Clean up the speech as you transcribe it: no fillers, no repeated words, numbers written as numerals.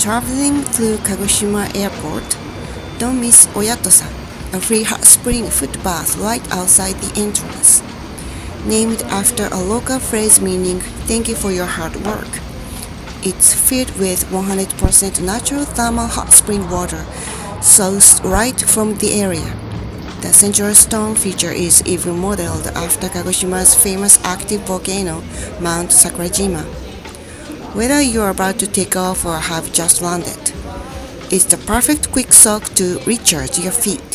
Traveling through Kagoshima Airport, don't miss Oyattosa, a free hot spring foot bath right outside the entrance. Named after a local phrase meaning "thank you for your hard work." It's filled with 100% natural thermal hot spring water, sourced right from the area. The central stone feature is even modeled after Kagoshima's famous active volcano, Mount Sakurajima. Whether you're about to take off or have just landed, it's the perfect quick soak to recharge your feet.